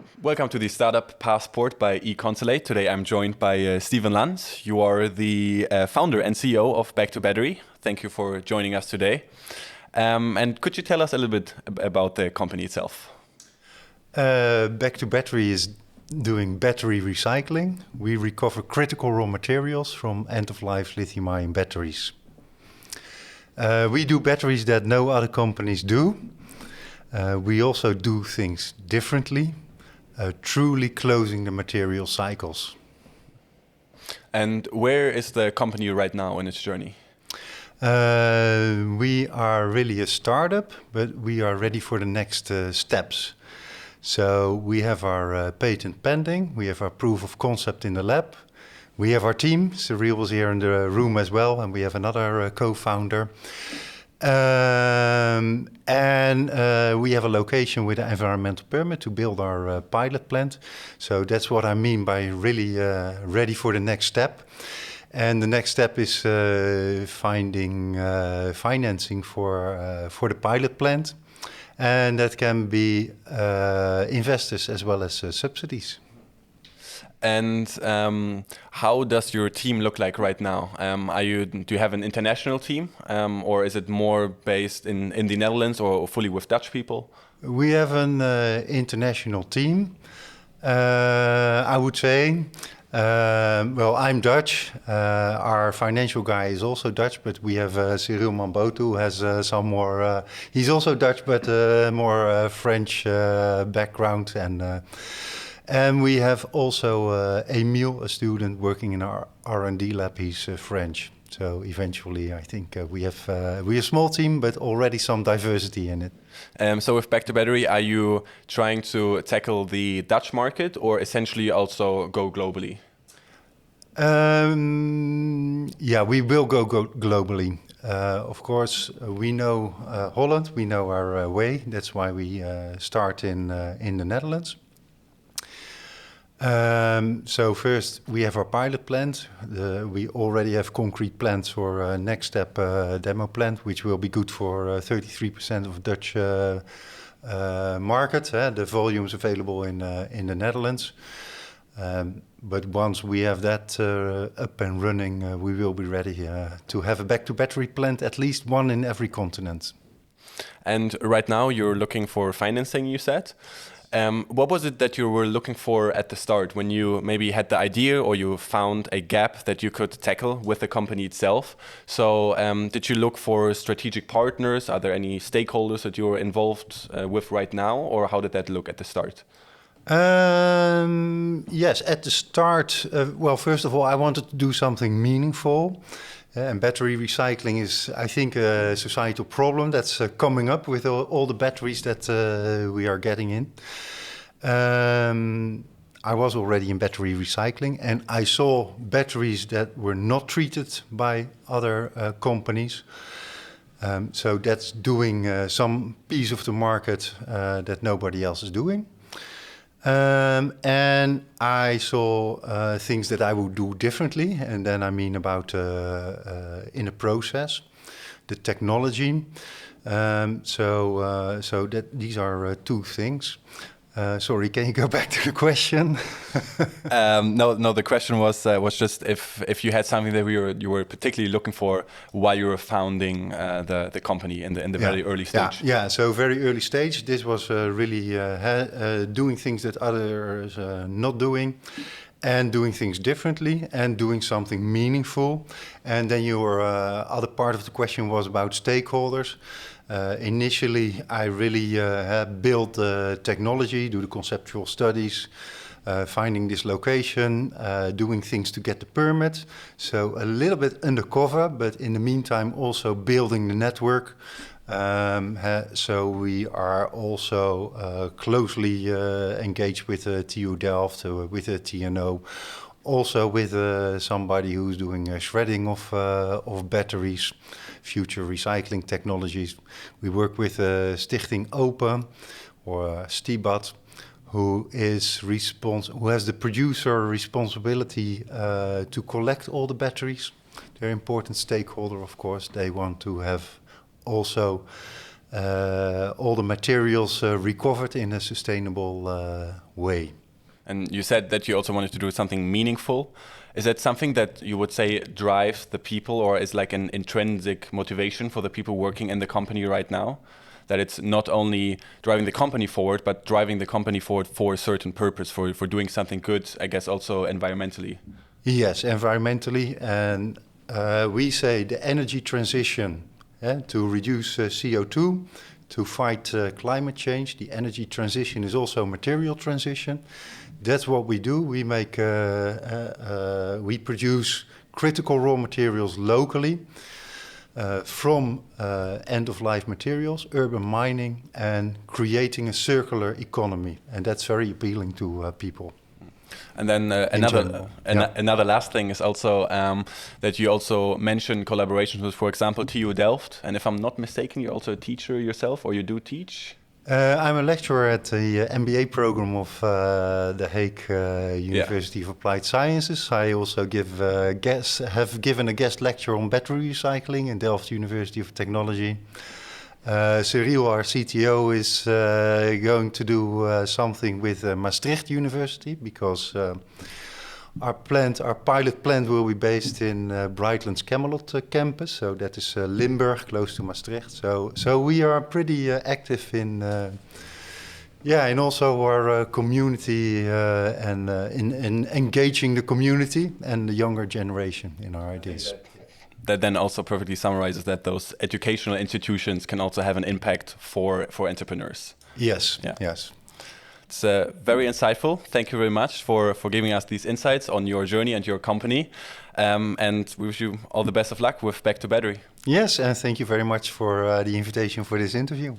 So, welcome to the Startup Passport by eConsulate. Today I'm joined by Steven Lanz. You are the founder and CEO of Back to Battery. Thank you for joining us today. And could you tell us a little bit about the company itself? Back to Battery is doing battery recycling. We recover critical raw materials from end-of-life lithium-ion batteries. We do batteries that no other companies do. We also do things differently, truly closing the material cycles. And where is the company right now in its journey? We are really a startup, but we are ready for the next steps. So we have our patent pending, we have our proof of concept in the lab, we have our team, Cyril was here in the room as well, and we have another co-founder. And we have a location with an environmental permit to build our pilot plant. So that's what I mean by really ready for the next step. And the next step is finding financing for the pilot plant. And that can be investors as well as subsidies. And how does your team look like right now? Do you have an international team, or is it more based in the Netherlands or fully with Dutch people? We have an international team, I would say. Well, I'm Dutch. Our financial guy is also Dutch, but we have Cyril Mambotu, who has some more. He's also Dutch, but more French background, and we have also Emile, a student working in our R&D lab. He's French. So eventually, I think we have a small team, but already some diversity in it. So with Back to Battery, are you trying to tackle the Dutch market or essentially also go globally? Yeah, we will go globally. Of course, we know Holland, we know our way. That's why we start in the Netherlands. So first, we have our pilot plant. We already have concrete plans for next step demo plant, which will be good for 33% of Dutch market. The volumes available in the Netherlands. But once we have that up and running, we will be ready to have a back-to-battery plant, at least one in every continent. And right now, you're looking for financing, you said. What was it that you were looking for at the start when you maybe had the idea or you found a gap that you could tackle with the company itself? So did you look for strategic partners? Are there any stakeholders that you're involved with right now? Or how did that look at the start? Yes, at the start, well, first of all, I wanted to do something meaningful. And battery recycling is, I think, a societal problem that's coming up with all the batteries that we are getting in. I was already in battery recycling, and I saw batteries that were not treated by other companies. So that's doing some piece of the market that nobody else is doing. And I saw things that I would do differently, and then I mean about in the process, the technology. So that these are two things. Sorry, can you go back to the question? No. The question was just if you had something that you were particularly looking for while you were founding the company in the very early stage. Yeah. So very early stage. This was really doing things that others not doing, and doing things differently, and doing something meaningful. And then your other part of the question was about stakeholders. Initially, I really built technology, do the conceptual studies, finding this location, doing things to get the permit. So a little bit undercover, but in the meantime also building the network. So we are also closely engaged with TU Delft, with the TNO, also with somebody who's doing shredding of batteries, future recycling technologies. We work with Stichting Open, or Stibat, who has the producer responsibility to collect all the batteries. They're an important stakeholder, of course. They want to have also all the materials recovered in a sustainable way. And you said that you also wanted to do something meaningful. Is that something that you would say drives the people, or is like an intrinsic motivation for the people working in the company right now? That it's not only driving the company forward, but driving the company forward for a certain purpose, for doing something good, I guess also environmentally. Yes, environmentally. And we say the energy transition to reduce CO2, to fight climate change. The energy transition is also material transition. That's what we do. We make, we produce critical raw materials locally from end-of-life materials, urban mining, and creating a circular economy. And that's very appealing to people. And then another last thing is also that you also mentioned collaborations with, for example, TU Delft. And if I'm not mistaken, you're also a teacher yourself, or you do teach? I'm a lecturer at the MBA program of The Hague University of Applied Sciences. I also have given a guest lecture on battery recycling in Delft University of Technology. Cyril, our CTO, is going to do something with Maastricht University, because our pilot plant will be based in Brightlands Camelot campus, so that is Limburg, close to Maastricht. So we are pretty active in also our community and in engaging the community and the younger generation in our ideas. That then also perfectly summarizes that those educational institutions can also have an impact for entrepreneurs. Yes, yes. It's very insightful. Thank you very much for giving us these insights on your journey and your company. And we wish you all the best of luck with Back to Battery. Yes, and thank you very much for the invitation for this interview.